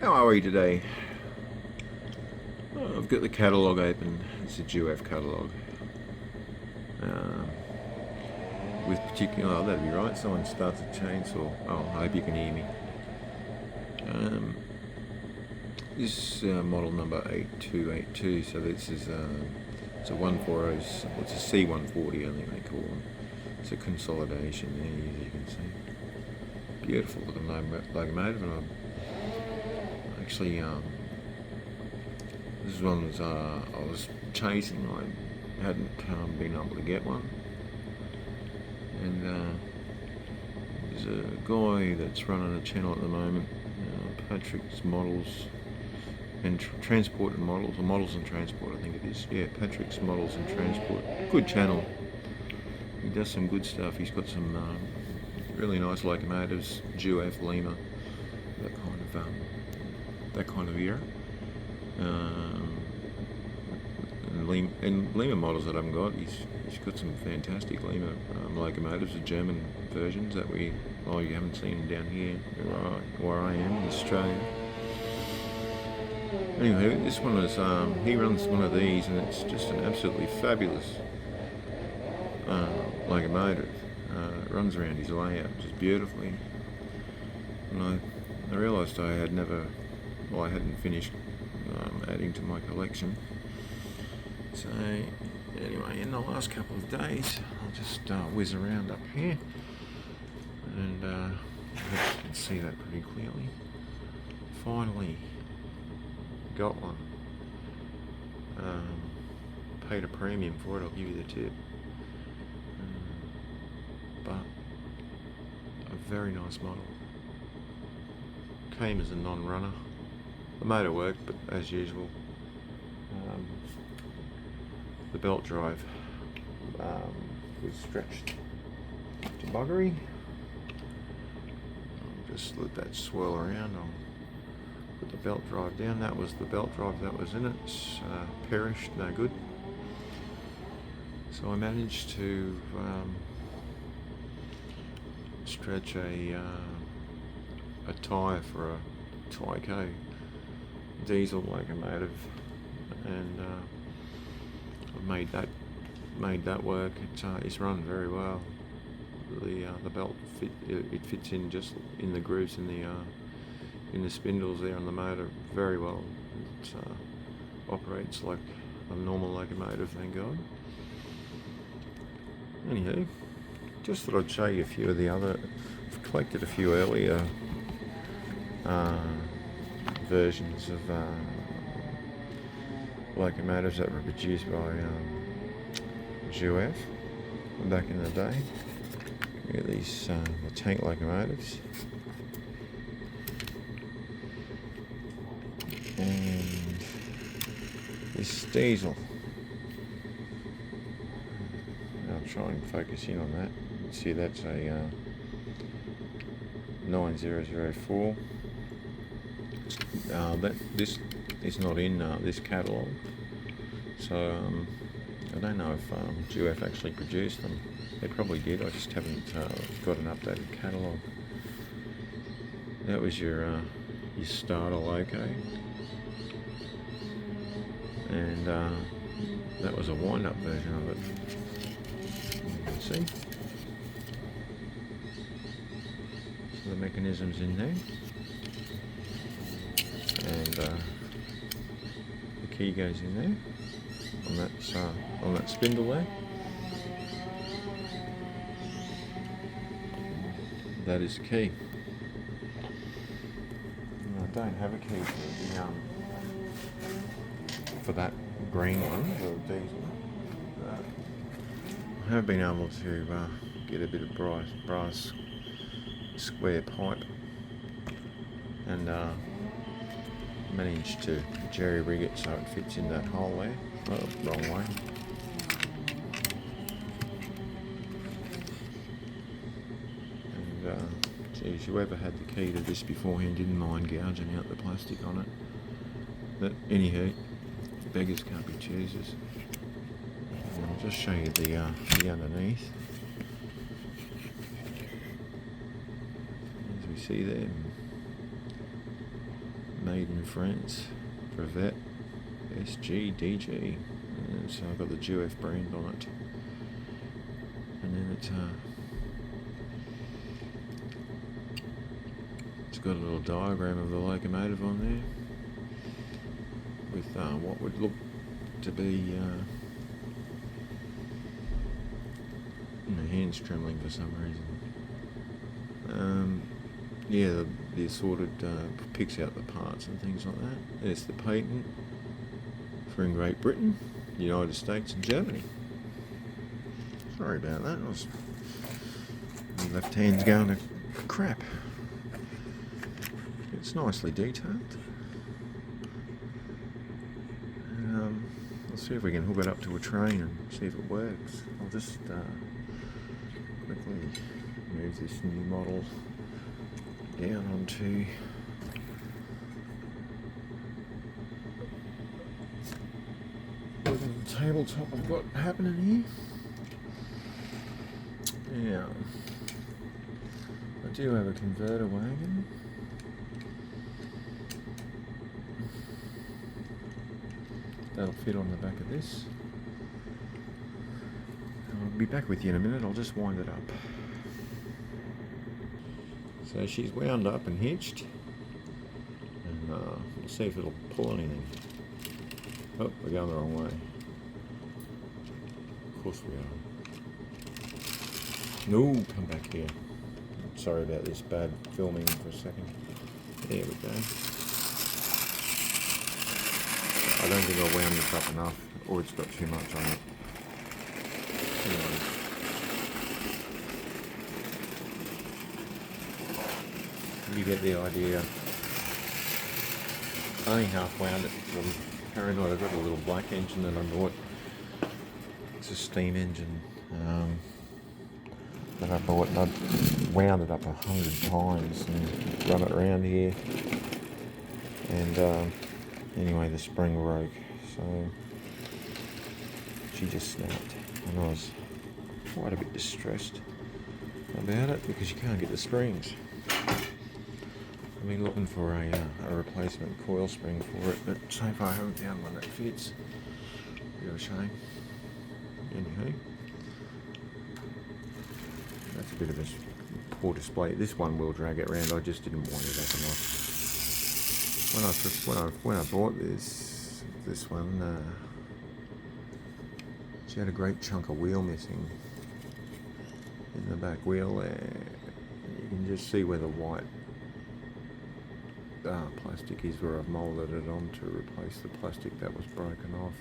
How are we today? I've got the catalogue open. It's a Jouef catalogue. Um, with particular, oh, that'd be right. Someone starts a chainsaw. Oh, I hope you can hear me. This model number 8282. So this is it's a 140. It's a C140, I think they call them. It's a consolidation there, as you can see. Beautiful looking locomotive, and I actually this one was I was chasing. I hadn't been able to get one, and there's a guy that's running a channel at the moment, Patrick's Models and Transport and Models, or Models and Transport, I think it is. Yeah, Patrick's Models and Transport. Good channel. He does some good stuff. He's got some really nice locomotives, Jouef, Lima, that kind of era. And Lima models that I've got, he's got some fantastic Lima locomotives, the German versions that you haven't seen down here where I am in Australia. Anyway, this one is, he runs one of these, and it's just an absolutely fabulous locomotive. It runs around his layout just beautifully. And I realised I hadn't finished adding to my collection. So anyway, in the last couple of days, I'll just whiz around up here, and you can see that pretty clearly. Finally got one. Paid a premium for it, I'll give you the tip. But a very nice model. Came as a non-runner. The motor worked, but as usual, the belt drive was stretched to buggery. I'll just let that swirl around. I'll put the belt drive down. That was the belt drive that was in it. It's perished, no good. So I managed to stretch a tyre for a Tyco diesel locomotive, and I've made that work. It's run very well. The belt fits in just in the grooves in the spindles there on the motor very well. It operates like a normal locomotive, thank God. Anywho, just thought I'd show you a few of the other. I've collected a few earlier versions of locomotives that were produced by Jouef back in the day. Look at these the tank locomotives, and this diesel. I'll try and focus in on that. See, that's a 9004. This is not in this catalogue, so I don't know if Jouef actually produced them. They probably did. I just haven't got an updated catalogue. That was your starter loco, and that was a wind-up version of it. You can see. So the mechanism's in there. And the key goes in there on that spindle there. That is the key. I don't have a key for that green one, the diesel. I have been able to get a bit of brass square pipe, and managed to jerry rig it so it fits in that hole there. Oh, wrong way. And geez, whoever had the key to this beforehand didn't mind gouging out the plastic on it. But anyhow, beggars can't be choosers. And I'll just show you the underneath. As we see there, made in France, Brevet SGDG. And so I've got the Jouef brand on it. And then it's got a little diagram of the locomotive on there with what would look to be my hand's trembling for some reason. Yeah, the assorted picks out the parts and things like that. There's the patent for in Great Britain, United States and Germany. Sorry about that. My left hand's going to crap. It's nicely detailed. Let's see if we can hook it up to a train and see if it works. I'll just quickly move this new model down onto the little tabletop I've got happening here. Now, I do have a converter wagon. That'll fit on the back of this. I'll be back with you in a minute. I'll just wind it up. So she's wound up and hitched, and we'll see if it'll pull anything. Oh, we're going the wrong way. Of course we are. No, come back here. Sorry about this bad filming for a second. There we go. I don't think I wound this up enough, or it's got too much on it. Anyway. You get the idea. I only half wound it because I'm paranoid. I've got a little black engine that I bought. It's a steam engine that I bought, and I'd wound it up 100 times and run it around here. And anyway, the spring broke, so she just snapped, and I was quite a bit distressed about it because you can't get the springs. I've been looking for a replacement coil spring for it, but so far I haven't found one that fits. Bit of a shame. Anywho, that's a bit of a poor display. This one will drag it around. I just didn't wind it up enough. When I bought this one, she had a great chunk of wheel missing in the back wheel there. You can just see where the white plastic is, where I've moulded it on to replace the plastic that was broken off.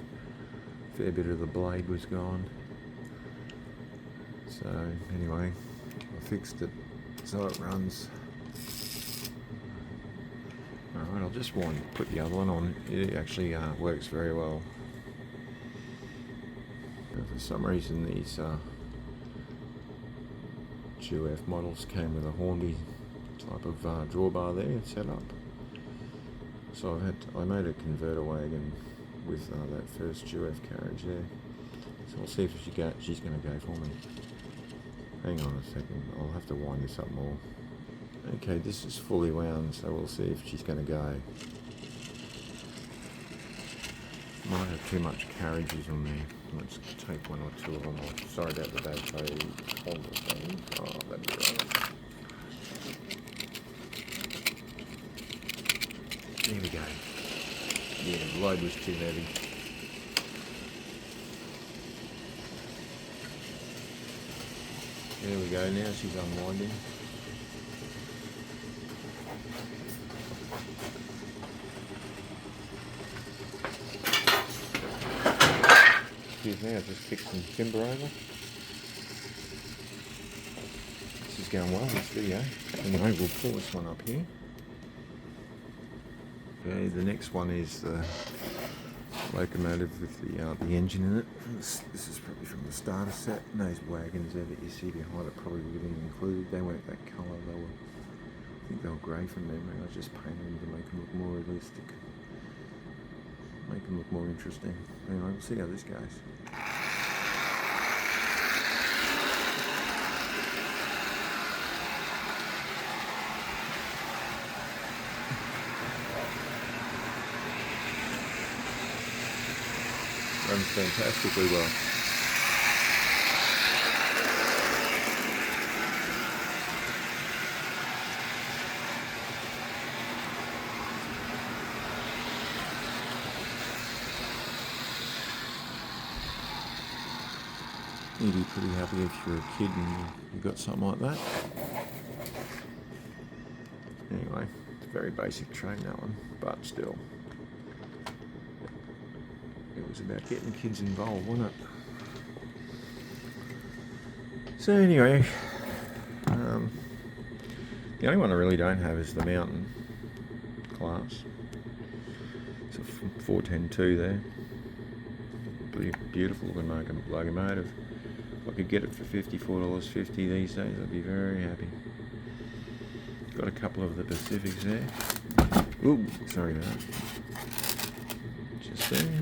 A fair bit of the blade was gone. So anyway, I fixed it so it runs. Alright, I'll just put the other one on. It actually works very well. For some reason these Jouef models came with a Hornby type of drawbar there set up. So I made a converter wagon with that first Jouef carriage there. So I'll see if she's going to go for me. Hang on a second, I'll have to wind this up more. Okay, this is fully wound, so we'll see if she's going to go. Might have too much carriages on there. Let's take one or two of them off. Sorry about the bad holder thing. Oh, that'd be right. There we go. Yeah, the load was too heavy. There we go, now she's unwinding. Excuse me, I just kicked some timber over. This is going well, this video. Anyway, we'll pull this one up here. Okay, the next one is the locomotive with the engine in it. This is probably from the starter set. And those wagons there that you see behind it probably would have been included. They weren't that colour, I think they were grey from memory. I just painted them to make them look more realistic. Make them look more interesting. Anyway, we'll see how this goes. Runs fantastically well. You'd be pretty happy if you're a kid and you got something like that. Anyway, it's a very basic train, that one, but still. It was about getting kids involved, wasn't it? So anyway, the only one I really don't have is the mountain class. It's a 410-2 there. Beautiful looking locomotive. If I could get it for $54.50 these days, I'd be very happy. Got a couple of the Pacifics there. Ooh, sorry about that. Just there.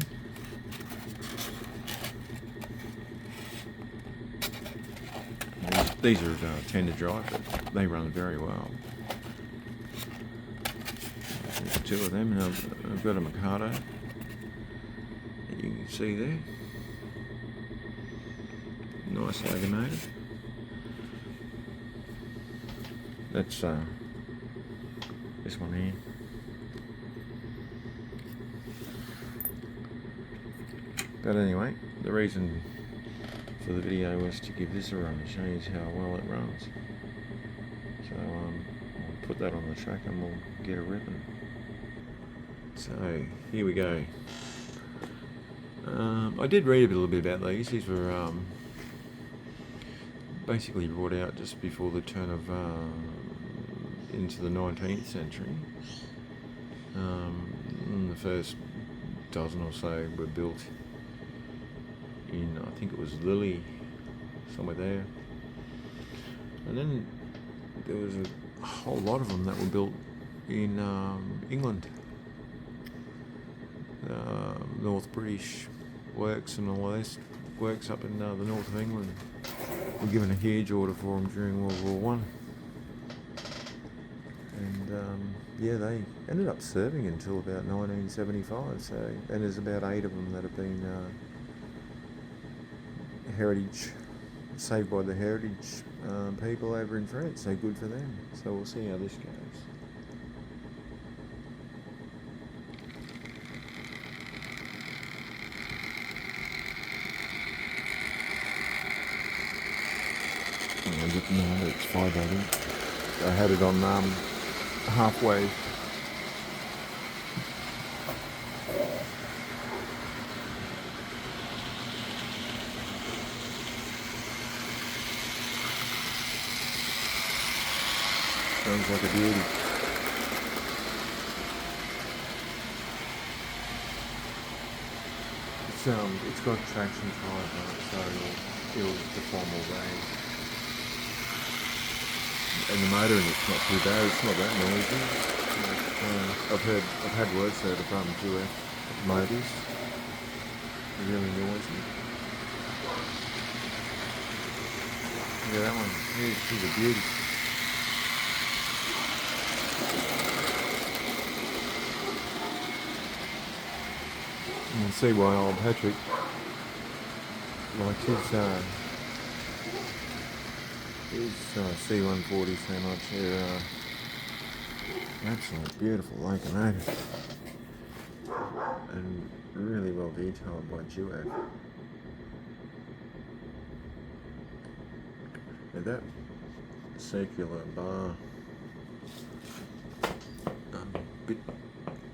These are tender drive, but they run very well. There's two of them, and I've got a Mikado that you can see there. Nice locomotive. That's this one here. But anyway, the reason for the video was to give this a run, to show you how well it runs. So I'll put that on the track and we'll get a ripping. So here we go. I did read a little bit about these. These were basically brought out just before the turn of into the 19th century. And the first dozen or so were built in, I think it was Lille, somewhere there. And then there was a whole lot of them that were built in England. North British works and all this works up in the north of England were given a huge order for them during World War One. And yeah, they ended up serving until about 1975. So, and there's about 8 of them that have been saved by the heritage people over in France. So good for them. So we'll see how this goes. No, it's 580. I had it on halfway. Sounds like a beauty. It's got traction tyres on it, so it'll perform all day. And the motor in it's not too bad. It's not that noisy. I've had words out of Jouef motors. They're really noisy. Look at that one. She's a beauty. You can see why old Patrick likes his C140 so much. They're absolutely beautiful locomotive and really well detailed by Jouef. Now that circular bar,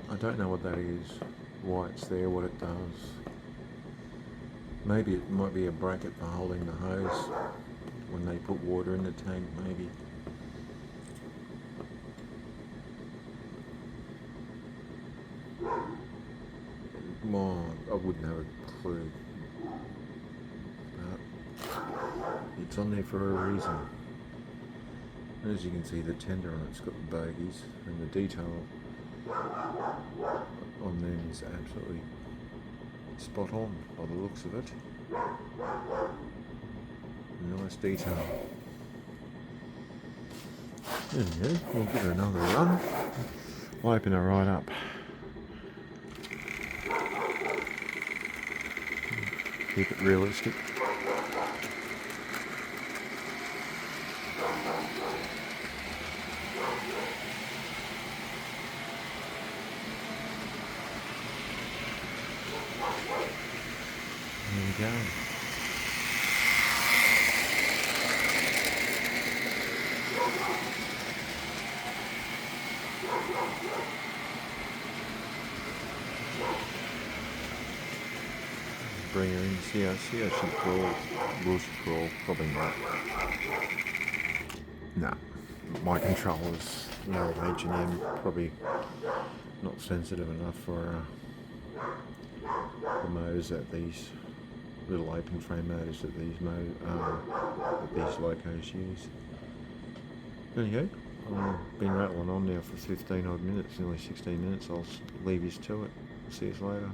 I don't know what that is, why it's there, what it does. Maybe it might be a bracket for holding the hose when they put water in the tank, maybe. Well, I wouldn't have a clue. But it's on there for a reason. As you can see, the tender on it's got the bogies, and the detail on them is absolutely spot on by the looks of it. Nice detail. There we go. We'll give her another run. I'll open her right up. Keep it realistic. There we go. Bring her in, see how she crawls. Will she crawl? Probably not. Nah. My controllers, no H&M, probably not sensitive enough for the motors that these little open frame motors that these locos use. Anyhow, I've been rattling on now for 15 odd minutes, nearly 16 minutes. I'll leave you to it. See you later.